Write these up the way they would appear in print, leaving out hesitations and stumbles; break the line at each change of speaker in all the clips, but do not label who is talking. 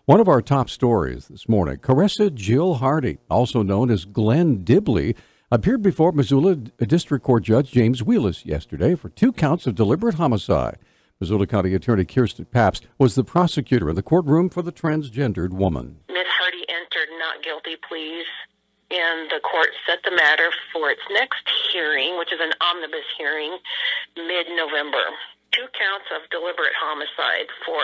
One of our top stories this morning, Caressa Jill Hardy, also known as Glenn Dibley, appeared before Missoula District Court Judge James Wheelis yesterday for 2 counts of deliberate homicide. Missoula County Attorney Kirsten Pabst was the prosecutor in the courtroom for the transgendered woman.
Ms. Hardy entered not guilty pleas, and the court set the matter for its next hearing, which is an omnibus hearing, mid-November. 2 counts of deliberate homicide for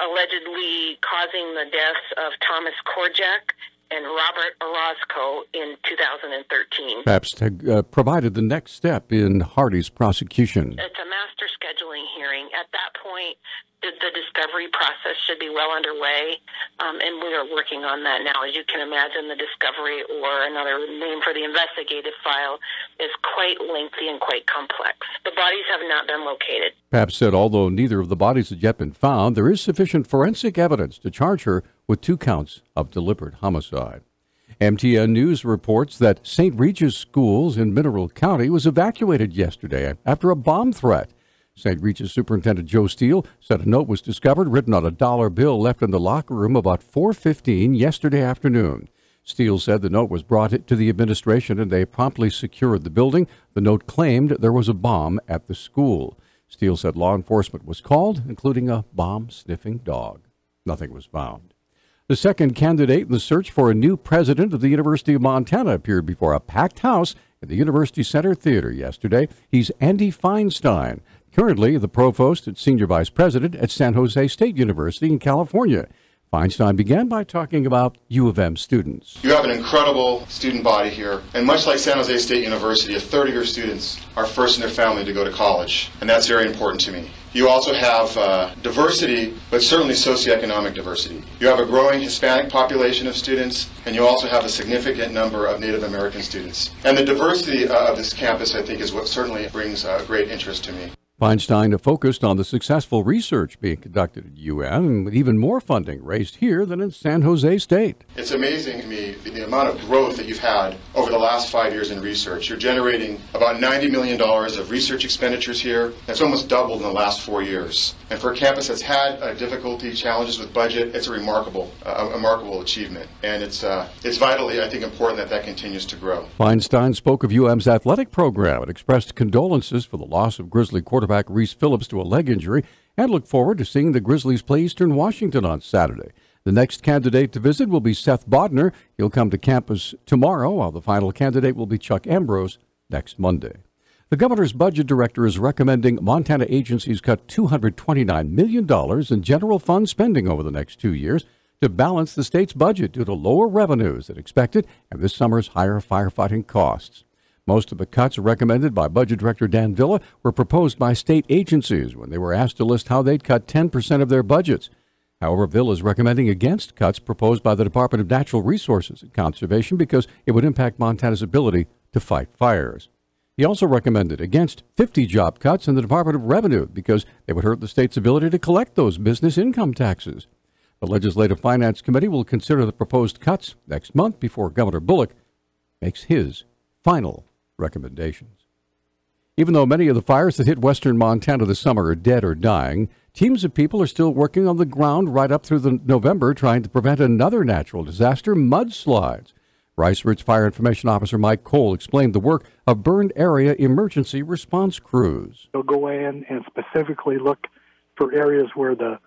allegedly causing the deaths of Thomas Korjak and Robert Orozco in 2013.
Pabst had provided the next step in Hardy's prosecution.
It's a master scheduling hearing. At that point, the discovery process should be well underway, and we are working on that now. As you can imagine, the discovery, or another name for the investigative file, is quite lengthy and quite complex. The bodies have not been located.
Pabst said although neither of the bodies had yet been found, there is sufficient forensic evidence to charge her with 2 counts of deliberate homicide. MTN News reports that St. Regis Schools in Mineral County was evacuated yesterday after a bomb threat. St. Regis Superintendent Joe Steele said a note was discovered written on a dollar bill left in the locker room about 4:15 yesterday afternoon. Steele said the note was brought to the administration and they promptly secured the building. The note claimed there was a bomb at the school. Steele said law enforcement was called, including a bomb-sniffing dog. Nothing was found. The second candidate in the search for a new president of the University of Montana appeared before a packed house at the University Center Theater yesterday. He's Andy Feinstein, currently the provost and senior vice president at San Jose State University in California. Feinstein began by talking about U of M students.
You have an incredible student body here, and much like San Jose State University, a third of your students are first in their family to go to college, and that's very important to me. You also have diversity, but certainly socioeconomic diversity. You have a growing Hispanic population of students, and you also have a significant number of Native American students. And the diversity of this campus, I think, is what certainly brings great interest to me.
Feinstein focused on the successful research being conducted at UM, with even more funding raised here than in San Jose State.
It's amazing to me the amount of growth that you've had over the last 5 years in research. You're generating about $90 million of research expenditures here. That's almost doubled in the last 4 years. And for a campus that's had difficulty, challenges with budget, it's a remarkable achievement. And it's vitally, I think, important that that continues to grow.
Feinstein spoke of UM's athletic program and expressed condolences for the loss of Grizzly quarterback Reese Phillips to a leg injury and looked forward to seeing the Grizzlies play Eastern Washington on Saturday. The next candidate to visit will be Seth Bodner. He'll come to campus tomorrow, while the final candidate will be Chuck Ambrose next Monday. The governor's budget director is recommending Montana agencies cut $229 million in general fund spending over the next 2 years to balance the state's budget due to lower revenues than expected and this summer's higher firefighting costs. Most of the cuts recommended by Budget Director Dan Villa were proposed by state agencies when they were asked to list how they'd cut 10% of their budgets. However, Villa is recommending against cuts proposed by the Department of Natural Resources and Conservation because it would impact Montana's ability to fight fires. He also recommended against 50 job cuts in the Department of Revenue because they would hurt the state's ability to collect those business income taxes. The Legislative Finance Committee will consider the proposed cuts next month before Governor Bullock makes his final recommendations. Even though many of the fires that hit western Montana this summer are dead or dying, teams of people are still working on the ground right up through November trying to prevent another natural disaster, mudslides. Rice Ridge Fire Information Officer Mike Cole explained the work of burned area emergency response crews.
They'll go in and specifically look for areas where the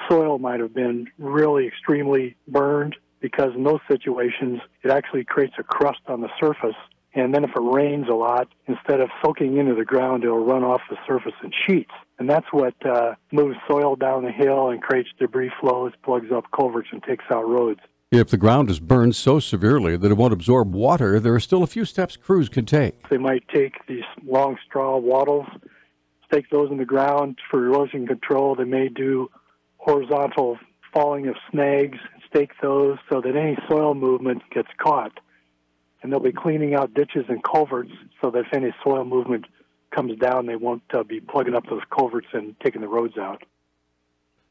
soil might have been really extremely burned, because in those situations it actually creates a crust on the surface. And then if it rains a lot, instead of soaking into the ground, it'll run off the surface in sheets. And that's what moves soil down the hill and creates debris flows, plugs up culverts, and takes out roads.
If the ground is burned so severely that it won't absorb water, there are still a few steps crews can take.
They might take these long straw wattles, stake those in the ground for erosion control. They may do horizontal falling of snags, stake those so that any soil movement gets caught. And they'll be cleaning out ditches and culverts so that if any soil movement comes down, they won't be plugging up those culverts and taking the roads out.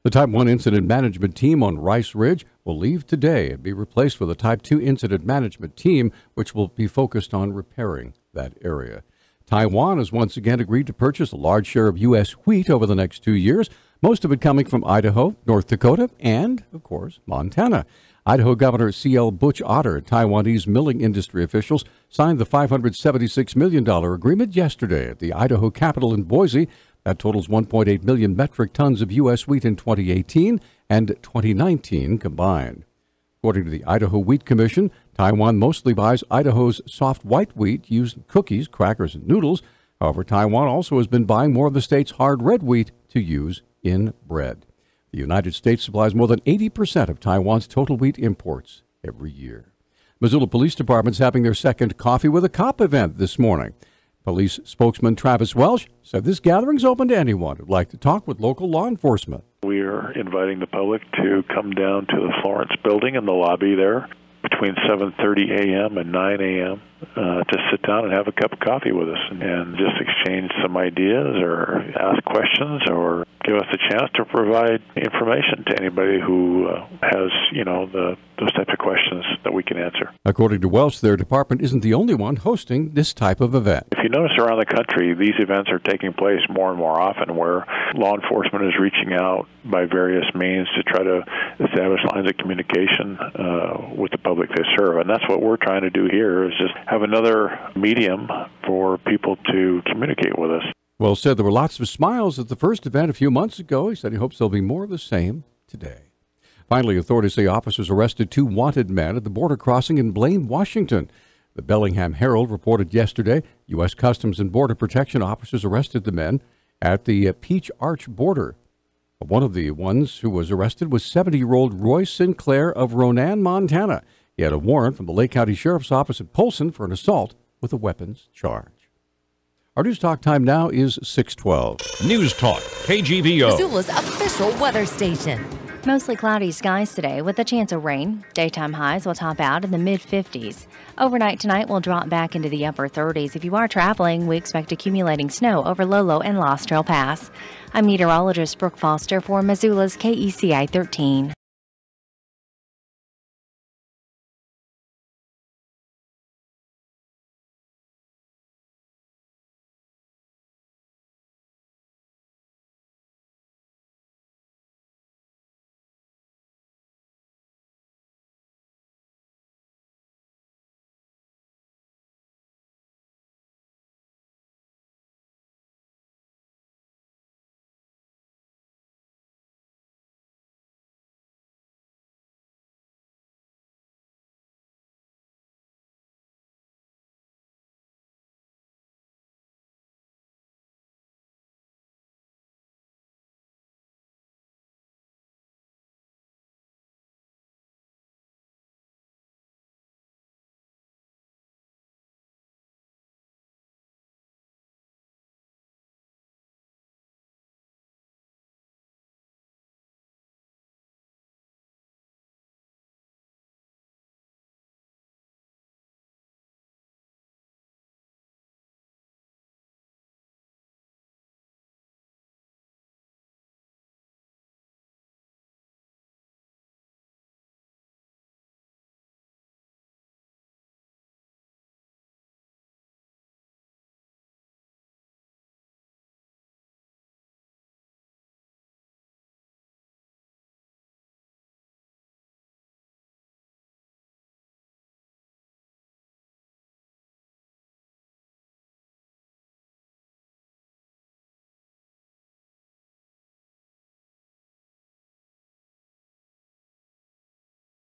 The Type 1 Incident Management Team on Rice Ridge will leave today and be replaced with a Type 2 Incident Management Team, which will be focused on repairing that area. Taiwan has once again agreed to purchase a large share of U.S. wheat over the next 2 years. most of it coming from Idaho, North Dakota, and, of course, Montana. Idaho Governor C.L. Butch Otter and Taiwanese milling industry officials signed the $576 million agreement yesterday at the Idaho Capitol in Boise. That totals 1.8 million metric tons of U.S. wheat in 2018 and 2019 combined. According to the Idaho Wheat Commission, Taiwan mostly buys Idaho's soft white wheat used in cookies, crackers, and noodles. However, Taiwan also has been buying more of the state's hard red wheat to use in bread. The United States supplies more than 80% of Taiwan's total wheat imports every year. Missoula Police Department's having their second Coffee with a Cop event this morning. Police spokesman Travis Welsh said this gathering's open to anyone who'd like to talk with local law enforcement.
We are inviting the public to come down to the Florence building in the lobby there between 7:30 a.m. and 9 a.m. To sit down and have a cup of coffee with us and just exchange some ideas or ask questions or give us a chance to provide information to anybody who has, those types of questions that we can answer.
According to Welsh, their department isn't the only one hosting this type of event.
If you notice around the country, these events are taking place more and more often where law enforcement is reaching out by various means to try to establish lines of communication with the public they serve. And that's what we're trying to do here, is just have another medium for people to communicate with us.
Welsh said there were lots of smiles at the first event a few months ago. He said he hopes there'll be more of the same today. Finally, authorities say officers arrested 2 wanted men at the border crossing in Blaine, Washington. The Bellingham Herald reported yesterday U.S. Customs and Border Protection officers arrested the men at the Peach Arch border. One of the ones who was arrested was 70-year-old Roy Sinclair of Ronan, Montana. He had a warrant from the Lake County Sheriff's Office at Polson for an assault with a weapons charge. Our Newstalk time now is 6:12.
Newstalk, KGVO.
Missoula's official weather station. Mostly cloudy skies today with a chance of rain. Daytime highs will top out in the mid-50s. Overnight tonight will drop back into the upper 30s. If you are traveling, we expect accumulating snow over Lolo and Lost Trail Pass. I'm meteorologist Brooke Foster for Missoula's KECI 13.